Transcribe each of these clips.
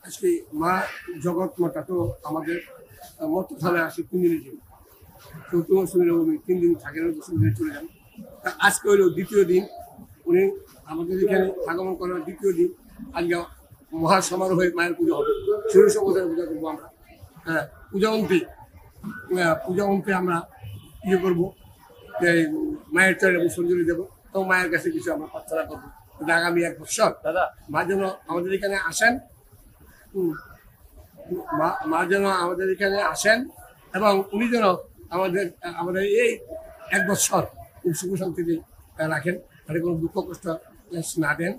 আজকে মা জগৎ মাতা তো আমাদের মধ্যখানে আসে 3 দিনের জন্য। চৌদ্দ নবমী 3 দিন থাকেন, 10 দিনে চলে যান। আজকে হলো দ্বিতীয় দিন, উনি আমাদের এখানে আগমন করার দ্বিতীয় দিন। আজকে মহা সমারোহে মায়ের পুজো হবে, ষোড়শ পূজার পূজা করবো আমরা। হ্যাঁ, পূজা অন্তে আমরা ইয়ে করবো, মায়ের চরণে পুষ্পাঞ্জলি দেবো এবং মায়ের কাছে কিছু আমরা প্রার্থনা করবো আগামী 1 বছর মা যেন আমাদের এখানে আসেন, মা যেন আমাদের এখানে আসেন এবং উনি যেন আমাদের এই 1 বছর খুব সুখ শান্তিতে রাখেন, তাদের কোনো দুঃখ কষ্ট না দেন,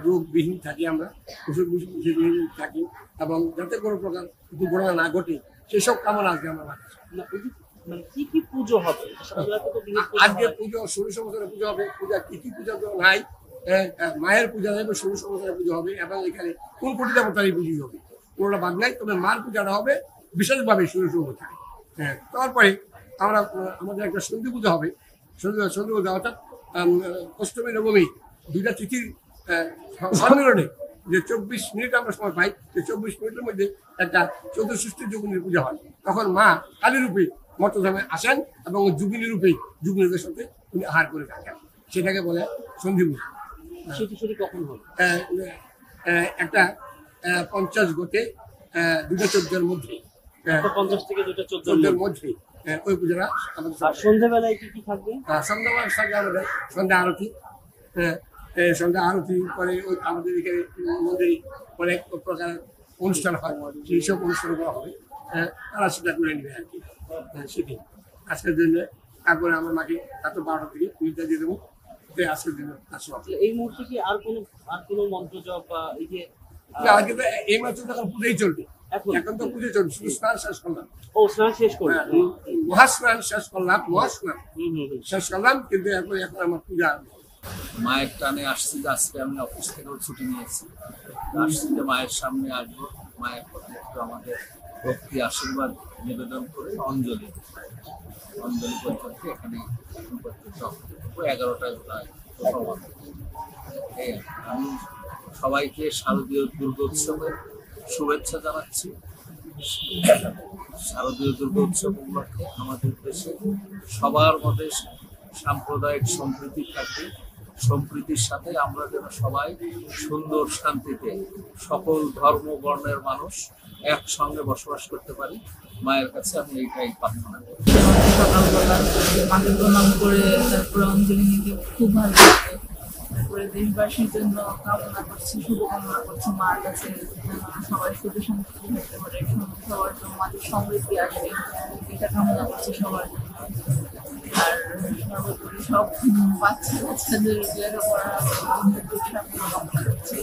রোগবিহীন থাকি আমরা, ওষুধবিহীন থাকি এবং যাতে কোনো প্রকার দুর্ঘটনা না ঘটে সেসব কামনা আজকে আমরা রাখছি। কি পুজো হবে আজকে? পুজো ষোড়শ বছরের পুজো হবে। পূজা কি পূজা তো নাই, মায়ের পূজা হবে, ষোড়শ বছরের পুজো হবে এবং এখানে কোন কোটি দেবতারই পুজো হবে, কোনোটা বাদ নাই। তবে মার পূজাটা হবে বিশেষভাবে ষোড়শ বছরে। হ্যাঁ, তারপরে আমাদের একটা সন্ধি পূজা হবে। সন্ধি পূজা অর্থাৎ অষ্টমী নবমী 2টা তিথির সম্মেলনে যে 24 মিনিট আমরা সময় পাই, সেই 24 মিনিটের মধ্যে একটা চতুর্ষষ্ঠী যোগিনীর পূজা হয়। তখন মা কালী রূপে মর্তধামে আসেন এবং যোগিনী রূপে যোগিনীদের সাথে উনি আহার করে থাকেন, সেটাকে বলে সন্ধি পূজা। সেটি কখন হবে? একটা 50 গতে 2টা 14-এর মধ্যে, 50 থেকে 2টা 14-এর মধ্যে ওই পূজাটা আমাদের। সন্ধ্যাবেলায় কি থাকবে? সন্ধ্যাবেলা থাকে আমাদের সন্ধ্যা আরতি। সন্ধ্যা আরতি করে আমাদের এখানে মন্দিরে অনেক প্রকার অনুষ্ঠান হয়, সেই সব অনুষ্ঠান করা হবে। তারা সেটা করে নেবে আর কি। সেটি আজকের জন্য। তারপরে আমার মাকে রাত 12টা থেকে পুজোটা দিয়ে দেবো। আজকের জন্য এই মুহূর্তে কি আর কোনো মন্ত্র জপ বা এই যে এই মাত্র তখন পুজোই চলবে। এখন তো পুজো চলবে, শুধু স্নান শেষ করলাম। স্নান শেষ করলাম, মহাস্নান শেষ করলাম, শেষ করলাম, কিন্তু এখন আমার পূজা। মায়ের টানে আসছি, আজকে আমি অফিস থেকেও ছুটি নিয়েছি, আসছি যে মায়ের সামনে আসবো, মায়ের প্রতি একটু আমাদের ভক্তি আশীর্বাদ নিবেদন করে অঞ্জলি পর্যন্ত এখানে 11টায় প্রায় আমি সবাইকে শারদীয় দুর্গোৎসবের শুভেচ্ছা জানাচ্ছি। শারদীয় দুর্গোৎসব উপলক্ষে আমাদের দেশে সবার মধ্যে সাম্প্রদায়িক সম্প্রীতি থাকে, সম্প্রীতির সাথে আমরা যেন সবাই সুন্দর শান্তিতে সকল ধর্ম বর্ণের মানুষ একসঙ্গে বসবাস করতে পারি। মায়ের কাছে আমি এইটাই প্রার্থনা করি। সকালবেলা মাকে প্রণাম করে তারপরে অঞ্জলি নিতে খুব ভালো লাগে। তারপরে দেশবাসীর জন্য কামনা করছি, শুভকামনা করছি মার কাছে সবাই সুখে শান্তিতে থাকতে পারে, সবার জন্য মাঝে সমৃদ্ধি আসবে, এটা কামনা করছি সবার জন্য। আর সর্বোপরি সব বাচ্চাদের লেখাপড়া কামনা করছি।